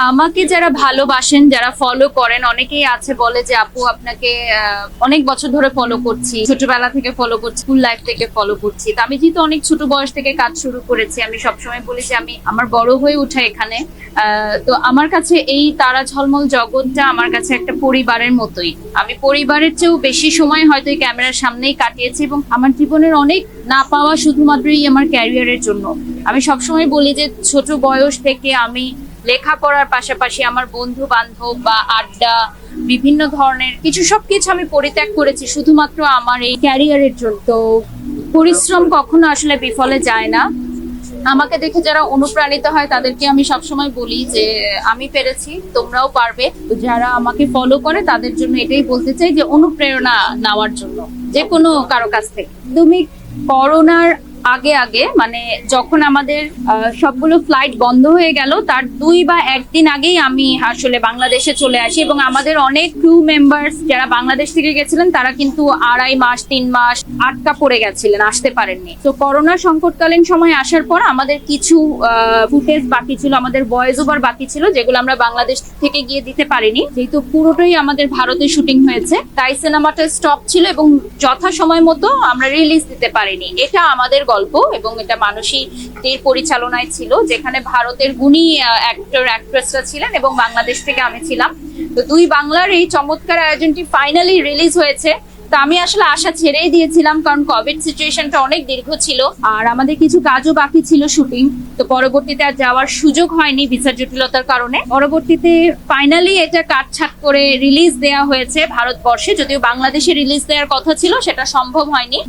আমাকে যারা ভালোবাসেন, যারা ফলো করেন, অনেকেই আছে বলে যে আপু আপনাকে অনেক বছর ধরে ফলো করছি, ছোটবেলা থেকে ফলো করছি, স্কুল লাইফ থেকে ফলো করছি। তো আমি যেহেতু অনেক ছোট বয়স থেকে কাজ শুরু করেছি, আমি সবসময় বলি যে আমি আমার বড় হয়ে উঠা এখানে। তো আমার কাছে এই তারা ঝলমল জগৎটা আমার কাছে একটা পরিবারের মতোই। আমি পরিবারের চেয়েও বেশি সময় হয়তো এই ক্যামেরার সামনেই কাটিয়েছি, এবং আমার জীবনের অনেক না পাওয়া শুধুমাত্রই আমার ক্যারিয়ারের জন্য। আমি সবসময় বলি যে ছোট বয়স থেকে আমি লেখাপড়ার পাশাপাশি আমার বন্ধু বান্ধব বা আড্ডা, বিভিন্ন ধরনের সবকিছু আমি পরিত্যাগ করেছি শুধুমাত্র আমার এই ক্যারিয়ারের জন্য। তো পরিশ্রম কখনো আসলে বিফলে যায় না। আমাকে দেখে যারা অনুপ্রাণিত হয় তাদেরকে আমি সবসময় বলি যে আমি পেরেছি, তোমরাও পারবে। তো যারা আমাকে ফলো করে তাদের জন্য এটাই বলতে চাই যে অনুপ্রেরণা নেওয়ার জন্য যে কোনো কারো কাছ থেকে। তুমি করোনার আগে আগে মানে যখন আমাদের সবগুলো ফ্লাইট বন্ধ হয়ে গেল, তার 2 বা 1 দিন আগেই আমি আসলে বাংলাদেশে চলে আসি, এবং আমাদের অনেক ক্রু মেম্বার্স যারা বাংলাদেশ থেকে গেছিলেন তারা কিন্তু 2.5 মাস 3 মাস আটকা পড়ে গেছিলেন, আসতে পারেননি। তো করোনা সংকটকালীন সময় আসার পর আমাদের কিছু ফুটেজ বাকি ছিল, আমাদের ভয়েস ওভার বাকি ছিল, যেগুলো আমরা বাংলাদেশ থেকে গিয়ে দিতে পারিনি, যেহেতু পুরোটাই আমাদের ভারতে শুটিং হয়েছে। তাই সিনেমাটা স্টপ ছিল এবং যথাসময় মতো আমরা রিলিজ দিতে পারিনি। এটা আমাদের গল্প, এবং এটা মানসীদের পরিচালনায় ছিল, যেখানে ভারতের গুণী অ্যাক্টর অ্যাক্ট্রেসরা ছিলেন এবং বাংলাদেশ থেকে আমি ছিলাম। তো 2 বাংলার এই চমৎকার আয়োজনটি ফাইনালি রিলিজ হয়েছে। তো আমি আসলে আশা ছেড়েই দিয়েছিলাম, কারণ কোভিড সিচুয়েশনটা অনেক দীর্ঘ ছিল আর আমাদের কিছু কাজও বাকি ছিল শুটিং। তো পরবর্তীতে আর যাওয়ার সুযোগ হয়নি ভিসা জটিলতার কারণে। পরবর্তীতে ফাইনালি এটা কাটছাট করে রিলিজ দেওয়া হয়েছে ভারতবর্ষে, যদিও বাংলাদেশে রিলিজ দেওয়ার কথা ছিল, সেটা সম্ভব হয়নি।